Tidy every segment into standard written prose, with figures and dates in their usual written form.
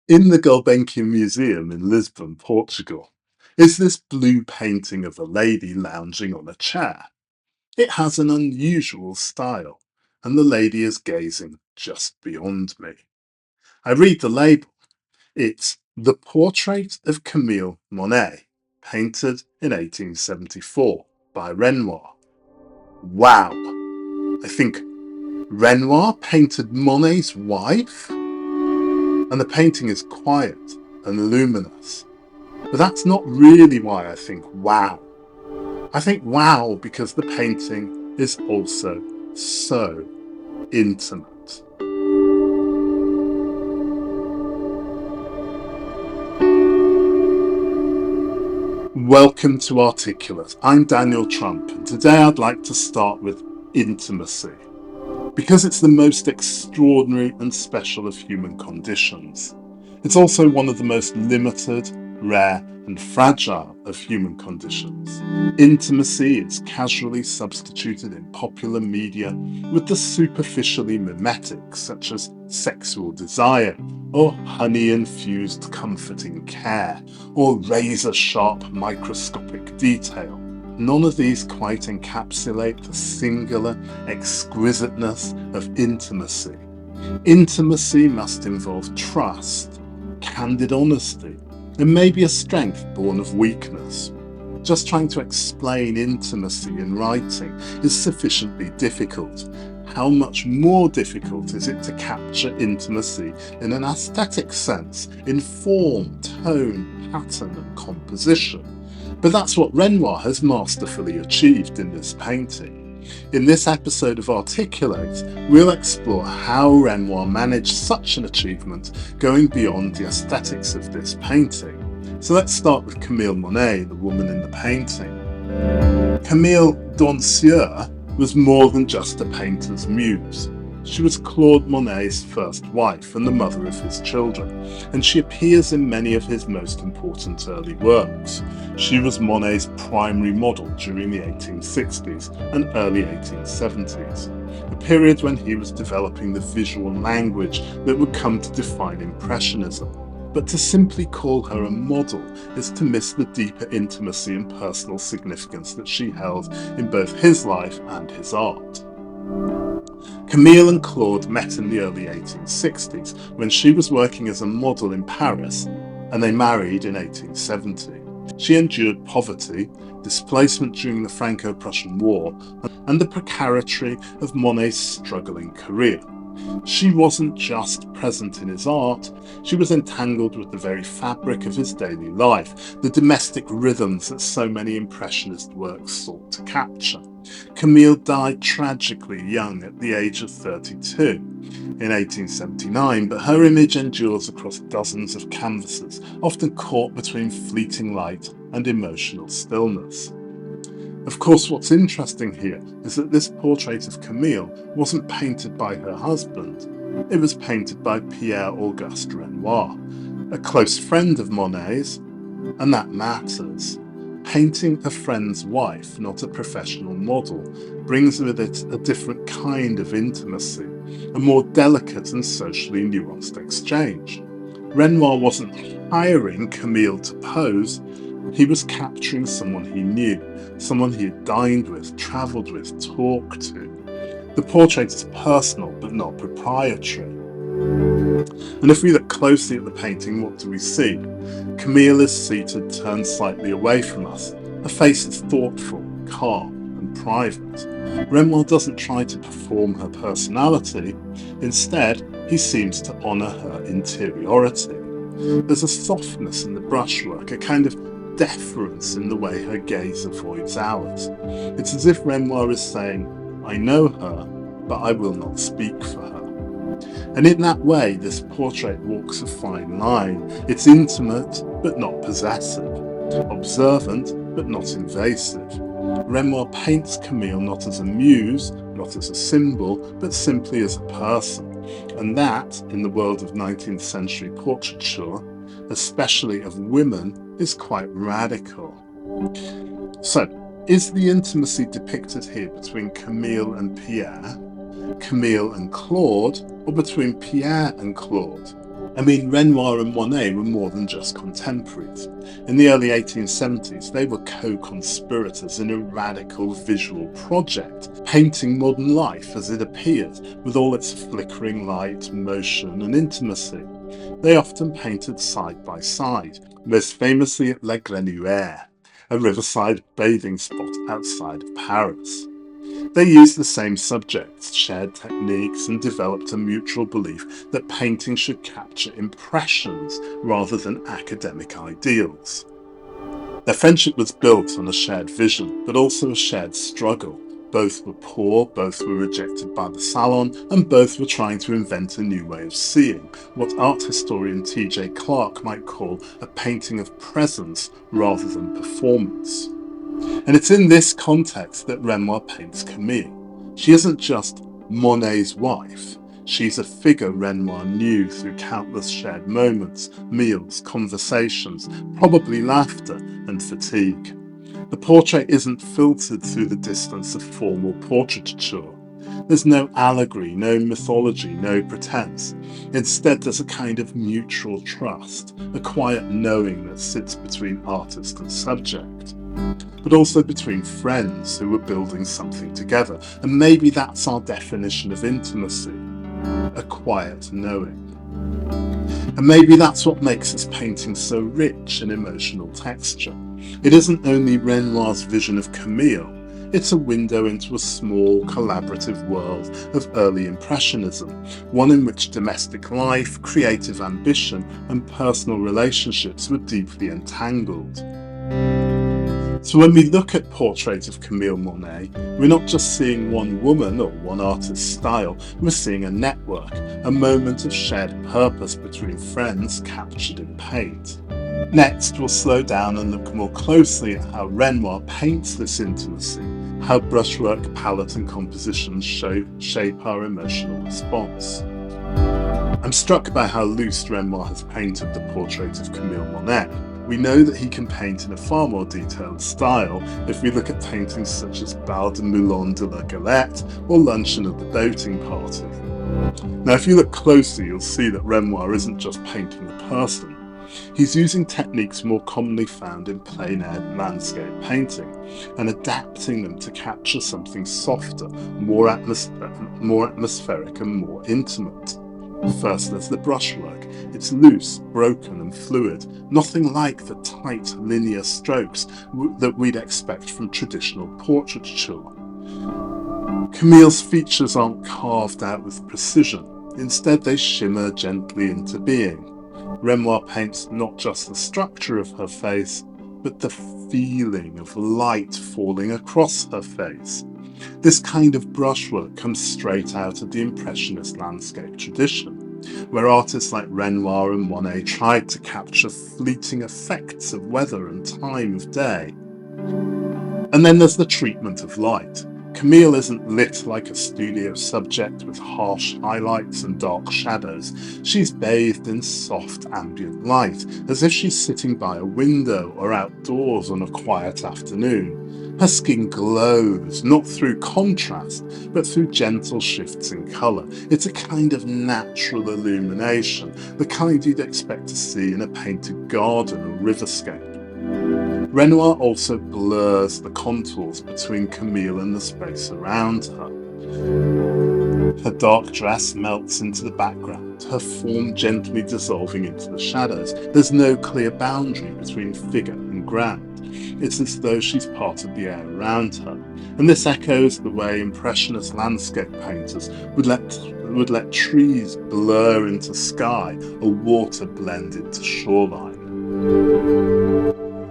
In the Gulbenkian Museum in Lisbon, Portugal, is this blue painting of a lady lounging on a chair. It has an unusual style, and the lady is gazing just beyond me. I read the label. It's The Portrait of Camille Monet, painted in 1874 by Renoir. Wow! I think Renoir painted Monet's wife? And the painting is quiet and luminous. But that's not really why I think wow. I think wow because the painting is also so intimate. Welcome to Articulate. I'm Daniel Trump, and today I'd like to start with intimacy, because it's the most extraordinary and special of human conditions. It's also one of the most limited, rare, and fragile of human conditions. Intimacy is casually substituted in popular media with the superficially mimetic, such as sexual desire, or honey-infused comforting care, or razor-sharp microscopic detail. None of these quite encapsulate the singular exquisiteness of intimacy. Intimacy must involve trust, candid honesty, and maybe a strength born of weakness. Just trying to explain intimacy in writing is sufficiently difficult. How much more difficult is it to capture intimacy in an aesthetic sense, in form, tone, pattern, and composition? But that's what Renoir has masterfully achieved in this painting. In this episode of Articulate, we'll explore how Renoir managed such an achievement, going beyond the aesthetics of this painting. So let's start with Camille Monet, the woman in the painting. Camille Dancier was more than just a painter's muse. She was Claude Monet's first wife and the mother of his children, and she appears in many of his most important early works. She was Monet's primary model during the 1860s and early 1870s, a period when he was developing the visual language that would come to define Impressionism. But to simply call her a model is to miss the deeper intimacy and personal significance that she held in both his life and his art. Camille and Claude met in the early 1860s when she was working as a model in Paris, and they married in 1870. She endured poverty, displacement during the Franco-Prussian War, and the precarity of Monet's struggling career. She wasn't just present in his art, she was entangled with the very fabric of his daily life, the domestic rhythms that so many Impressionist works sought to capture. Camille died tragically young at the age of 32 in 1879, but her image endures across dozens of canvases, often caught between fleeting light and emotional stillness. Of course, what's interesting here is that this portrait of Camille wasn't painted by her husband. It was painted by Pierre-Auguste Renoir, a close friend of Monet's, and that matters. Painting a friend's wife, not a professional model, brings with it a different kind of intimacy, a more delicate and socially nuanced exchange. Renoir wasn't hiring Camille to pose, he was capturing someone he knew, someone he had dined with, travelled with, talked to. The portrait is personal but not proprietary. And if we look closely at the painting, what do we see? Camille is seated, turned slightly away from us. Her face is thoughtful, calm, and private. Renoir doesn't try to perform her personality. Instead, he seems to honour her interiority. There's a softness in the brushwork, a kind of deference in the way her gaze avoids ours. It's as if Renoir is saying, I know her, but I will not speak for her. And in that way, this portrait walks a fine line. It's intimate, but not possessive. Observant, but not invasive. Renoir paints Camille not as a muse, not as a symbol, but simply as a person. And that, in the world of 19th century portraiture, especially of women, is quite radical. So, is the intimacy depicted here between Camille and Pierre, Camille and Claude, or between Pierre and Claude? I mean, Renoir and Monet were more than just contemporaries. In the early 1870s, they were co-conspirators in a radical visual project, painting modern life as it appeared, with all its flickering light, motion and intimacy. They often painted side by side, most famously at La Grandeur, a riverside bathing spot outside of Paris. They used the same subjects, shared techniques, and developed a mutual belief that painting should capture impressions rather than academic ideals. Their friendship was built on a shared vision, but also a shared struggle. Both were poor, both were rejected by the salon, and both were trying to invent a new way of seeing, what art historian T.J. Clark might call a painting of presence rather than performance. And it's in this context that Renoir paints Camille. She isn't just Monet's wife. She's a figure Renoir knew through countless shared moments, meals, conversations, probably laughter and fatigue. The portrait isn't filtered through the distance of formal portraiture. There's no allegory, no mythology, no pretense. Instead, there's a kind of mutual trust, a quiet knowing that sits between artist and subject, but also between friends who are building something together. And maybe that's our definition of intimacy, a quiet knowing. And maybe that's what makes this painting so rich in emotional texture. It isn't only Renoir's vision of Camille, it's a window into a small, collaborative world of early Impressionism, one in which domestic life, creative ambition, and personal relationships were deeply entangled. So when we look at Portrait of Camille Monet, we're not just seeing one woman or one artist's style, we're seeing a network, a moment of shared purpose between friends captured in paint. Next, we'll slow down and look more closely at how Renoir paints this intimacy, how brushwork, palette and composition shape our emotional response. I'm struck by how loose Renoir has painted the Portrait of Camille Monet. We know that he can paint in a far more detailed style if we look at paintings such as Bal de Moulin de la Galette or Luncheon at the Boating Party. Now, if you look closely, you'll see that Renoir isn't just painting a person. He's using techniques more commonly found in plein air landscape painting and adapting them to capture something softer, more atmospheric and more intimate. First, there's the brushwork. It's loose, broken and fluid, nothing like the tight, linear strokes that we'd expect from traditional portraiture. Camille's features aren't carved out with precision. Instead, they shimmer gently into being. Renoir paints not just the structure of her face, but the feeling of light falling across her face. This kind of brushwork comes straight out of the Impressionist landscape tradition, where artists like Renoir and Monet tried to capture fleeting effects of weather and time of day. And then there's the treatment of light. Camille isn't lit like a studio subject with harsh highlights and dark shadows. She's bathed in soft ambient light, as if she's sitting by a window or outdoors on a quiet afternoon. Her skin glows, not through contrast, but through gentle shifts in colour. It's a kind of natural illumination, the kind you'd expect to see in a painted garden or riverscape. Renoir also blurs the contours between Camille and the space around her. Her dark dress melts into the background, her form gently dissolving into the shadows. There's no clear boundary between figure and ground. It's as though she's part of the air around her. And this echoes the way Impressionist landscape painters would let trees blur into sky or water blend into shoreline.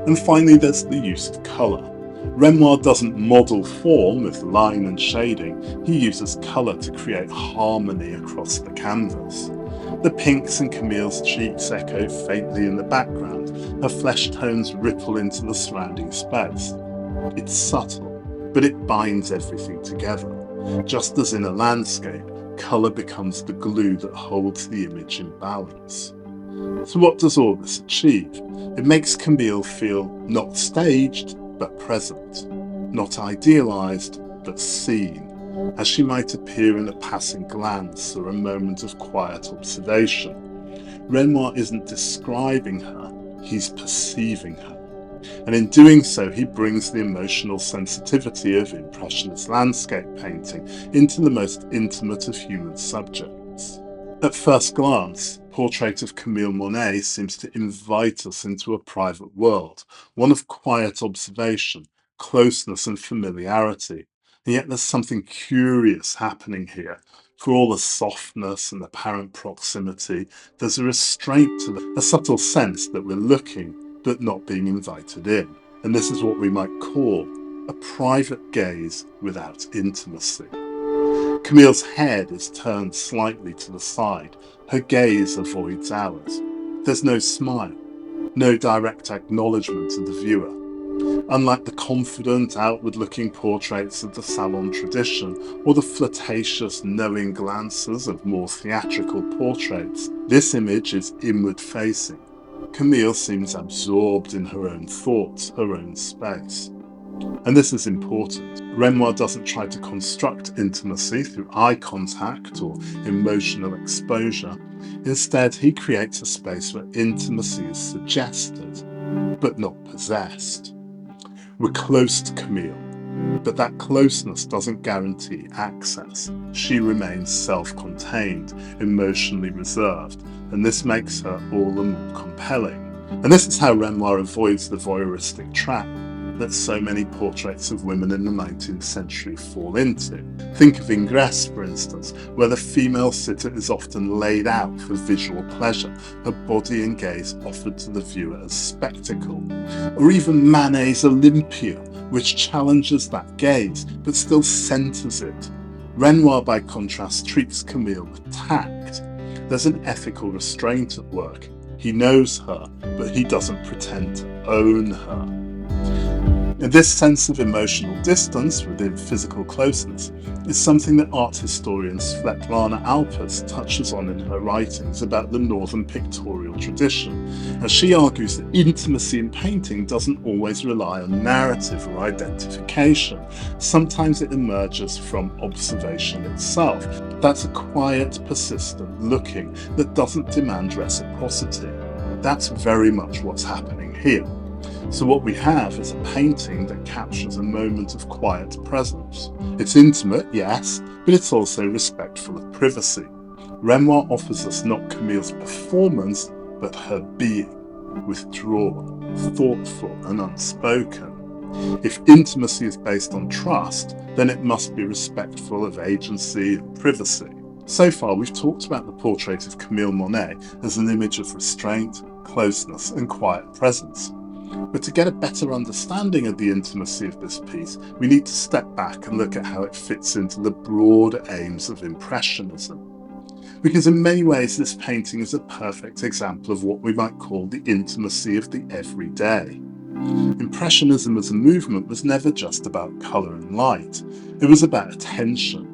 And finally, there's the use of colour. Renoir doesn't model form with line and shading, he uses colour to create harmony across the canvas. The pinks in Camille's cheeks echo faintly in the background, her flesh tones ripple into the surrounding space. It's subtle, but it binds everything together. Just as in a landscape, colour becomes the glue that holds the image in balance. So what does all this achieve? It makes Camille feel not staged, but present, not idealised, but seen, as she might appear in a passing glance or a moment of quiet observation. Renoir isn't describing her, he's perceiving her. And in doing so, he brings the emotional sensitivity of Impressionist landscape painting into the most intimate of human subjects. At first glance, Portrait of Camille Monet seems to invite us into a private world, one of quiet observation, closeness and familiarity. And yet there's something curious happening here. For all the softness and apparent proximity, there's a restraint to a subtle sense that we're looking but not being invited in. And this is what we might call a private gaze without intimacy. Camille's head is turned slightly to the side. Her gaze avoids ours. There's no smile, no direct acknowledgement of the viewer. Unlike the confident, outward-looking portraits of the salon tradition, or the flirtatious, knowing glances of more theatrical portraits, this image is inward-facing. Camille seems absorbed in her own thoughts, her own space. And this is important. Renoir doesn't try to construct intimacy through eye contact or emotional exposure. Instead, he creates a space where intimacy is suggested, but not possessed. We're close to Camille, but that closeness doesn't guarantee access. She remains self-contained, emotionally reserved, and this makes her all the more compelling. And this is how Renoir avoids the voyeuristic trap that so many portraits of women in the 19th century fall into. Think of Ingress, for instance, where the female sitter is often laid out for visual pleasure, her body and gaze offered to the viewer as spectacle. Or even Manet's Olympia, which challenges that gaze, but still centres it. Renoir, by contrast, treats Camille with tact. There's an ethical restraint at work. He knows her, but he doesn't pretend to own her. And this sense of emotional distance within physical closeness is something that art historian Svetlana Alpers touches on in her writings about the Northern pictorial tradition, as she argues that intimacy in painting doesn't always rely on narrative or identification. Sometimes it emerges from observation itself. That's a quiet, persistent looking that doesn't demand reciprocity. That's very much what's happening here. So what we have is a painting that captures a moment of quiet presence. It's intimate, yes, but it's also respectful of privacy. Renoir offers us not Camille's performance, but her being, withdrawn, thoughtful and unspoken. If intimacy is based on trust, then it must be respectful of agency and privacy. So far, we've talked about the portrait of Camille Monet as an image of restraint, closeness and quiet presence. But to get a better understanding of the intimacy of this piece, we need to step back and look at how it fits into the broad aims of Impressionism. Because in many ways this painting is a perfect example of what we might call the intimacy of the everyday. Impressionism as a movement was never just about colour and light. It was about attention.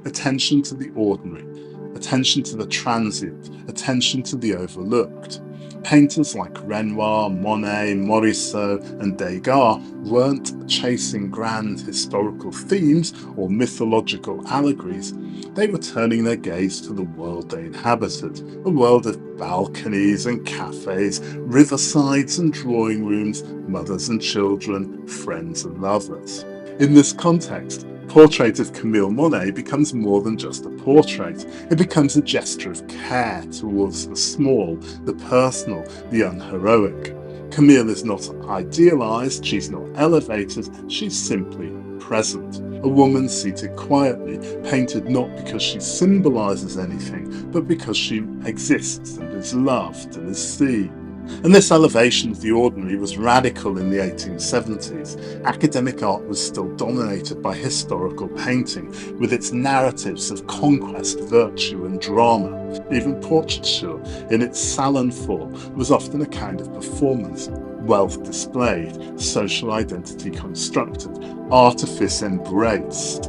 Attention to the ordinary, attention to the transient, attention to the overlooked. Painters like Renoir, Monet, Morisot and Degas weren't chasing grand historical themes or mythological allegories. They were turning their gaze to the world they inhabited, a world of balconies and cafes, riversides and drawing rooms, mothers and children, friends and lovers. In this context, Portrait of Camille Monet becomes more than just a portrait. It becomes a gesture of care towards the small, the personal, the unheroic. Camille is not idealized, she's not elevated, she's simply present. A woman seated quietly, painted not because she symbolizes anything, but because she exists and is loved and is seen. And this elevation of the ordinary was radical in the 1870s. Academic art was still dominated by historical painting, with its narratives of conquest, virtue and drama. Even portraiture, in its salon form, was often a kind of performance. Wealth displayed, social identity constructed, artifice embraced.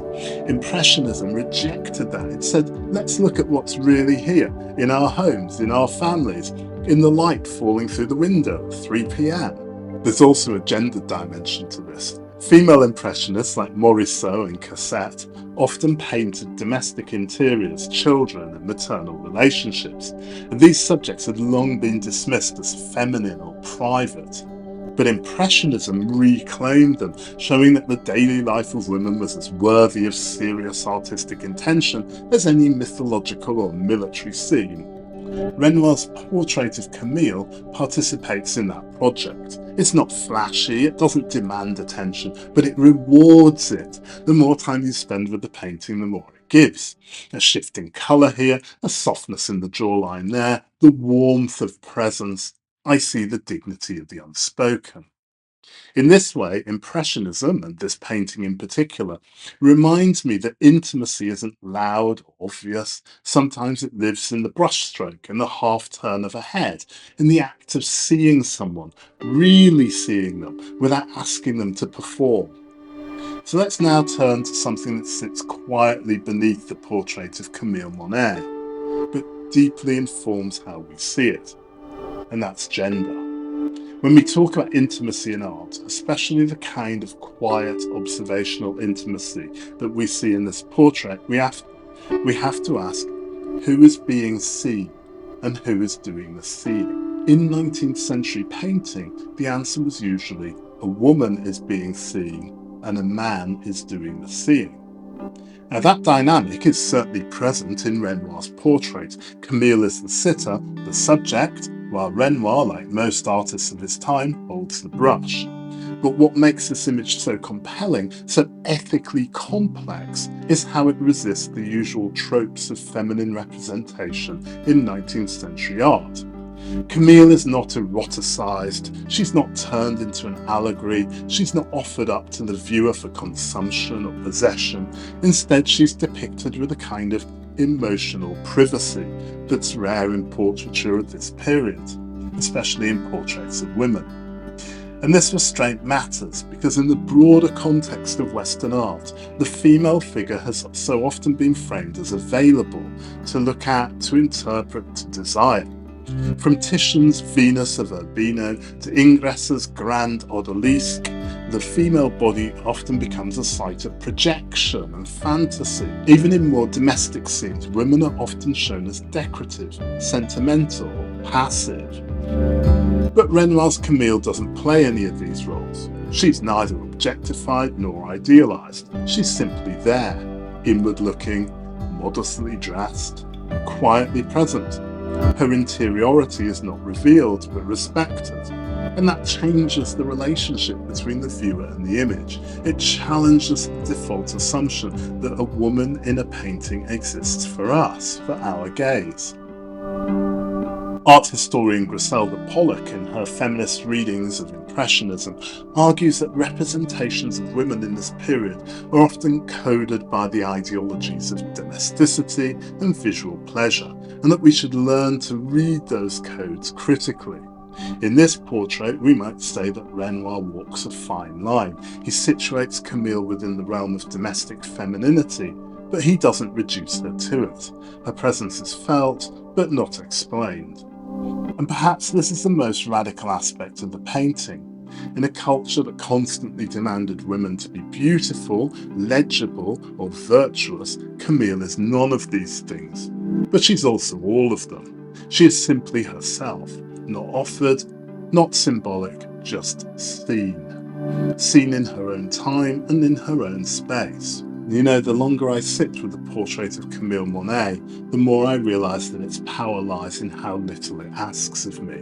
Impressionism rejected that. It said, let's look at what's really here, in our homes, in our families, in the light falling through the window at 3 p.m. There's also a gender dimension to this. Female impressionists like Morisot and Cassette often painted domestic interiors, children, and maternal relationships, and these subjects had long been dismissed as feminine or private. But Impressionism reclaimed them, showing that the daily life of women was as worthy of serious artistic intention as any mythological or military scene. Renoir's portrait of Camille participates in that project. It's not flashy, it doesn't demand attention, but it rewards it. The more time you spend with the painting, the more it gives. A shift in colour here, a softness in the jawline there, the warmth of presence. I see the dignity of the unspoken. In this way, Impressionism, and this painting in particular, reminds me that intimacy isn't loud or obvious. Sometimes it lives in the brushstroke, in the half-turn of a head, in the act of seeing someone, really seeing them, without asking them to perform. So let's now turn to something that sits quietly beneath the portrait of Camille Monet, but deeply informs how we see it, and that's gender. When we talk about intimacy in art, especially the kind of quiet observational intimacy that we see in this portrait, we have to ask, who is being seen and who is doing the seeing? In 19th century painting, the answer was usually a woman is being seen and a man is doing the seeing. Now that dynamic is certainly present in Renoir's portrait. Camille is the sitter, the subject, while Renoir, like most artists of his time, holds the brush. But what makes this image so compelling, so ethically complex, is how it resists the usual tropes of feminine representation in 19th century art. Camille is not eroticized, she's not turned into an allegory, she's not offered up to the viewer for consumption or possession. Instead, she's depicted with a kind of emotional privacy that's rare in portraiture at this period, especially in portraits of women. And this restraint matters because in the broader context of Western art, the female figure has so often been framed as available to look at, to interpret, to desire. From Titian's Venus of Urbino to Ingres's Grand Odalisque, the female body often becomes a site of projection and fantasy. Even in more domestic scenes, women are often shown as decorative, sentimental, passive. But Renoir's Camille doesn't play any of these roles. She's neither objectified nor idealised. She's simply there, inward-looking, modestly dressed, quietly present. Her interiority is not revealed but respected, and that changes the relationship between the viewer and the image. It challenges the default assumption that a woman in a painting exists for us, for our gaze. Art historian Griselda Pollock, in her feminist readings of Impressionism, argues that representations of women in this period are often coded by the ideologies of domesticity and visual pleasure, and that we should learn to read those codes critically. In this portrait, we might say that Renoir walks a fine line. He situates Camille within the realm of domestic femininity, but he doesn't reduce her to it. Her presence is felt, but not explained. And perhaps this is the most radical aspect of the painting. In a culture that constantly demanded women to be beautiful, legible, or virtuous, Camille is none of these things. But she's also all of them. She is simply herself, not offered, not symbolic, just seen. Seen in her own time and in her own space. You know, the longer I sit with the portrait of Camille Monet, the more I realise that its power lies in how little it asks of me,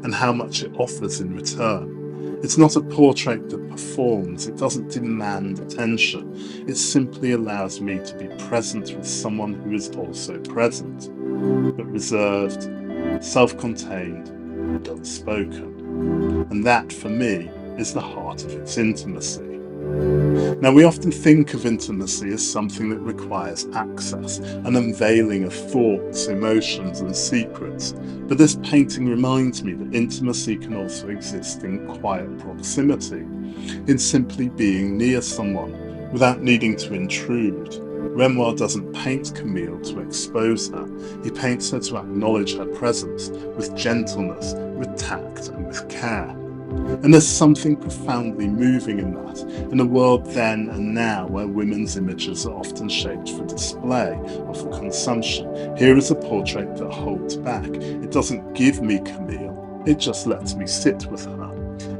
and how much it offers in return. It's not a portrait that performs, it doesn't demand attention, it simply allows me to be present with someone who is also present, but reserved, self-contained, and unspoken. And that, for me, is the heart of its intimacy. Now, we often think of intimacy as something that requires access, an unveiling of thoughts, emotions, and secrets. But this painting reminds me that intimacy can also exist in quiet proximity, in simply being near someone without needing to intrude. Renoir doesn't paint Camille to expose her, he paints her to acknowledge her presence with gentleness, with tact, and with care. And there's something profoundly moving in that, in a world then and now where women's images are often shaped for display or for consumption. Here is a portrait that holds back. It doesn't give me Camille, it just lets me sit with her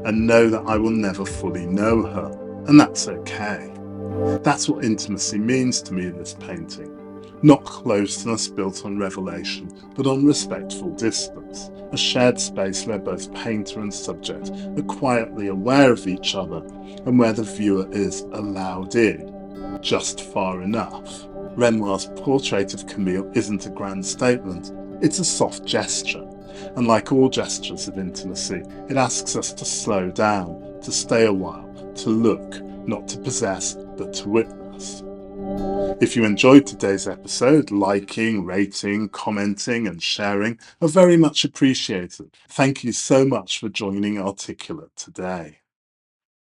and know that I will never fully know her, and that's okay. That's what intimacy means to me in this painting. Not closeness built on revelation, but on respectful distance. A shared space where both painter and subject are quietly aware of each other and where the viewer is allowed in, just far enough. Renoir's portrait of Camille isn't a grand statement, it's a soft gesture. And like all gestures of intimacy, it asks us to slow down, to stay a while, to look, not to possess, but to witness. If you enjoyed today's episode, liking, rating, commenting, and sharing are very much appreciated. Thank you so much for joining Articulate today.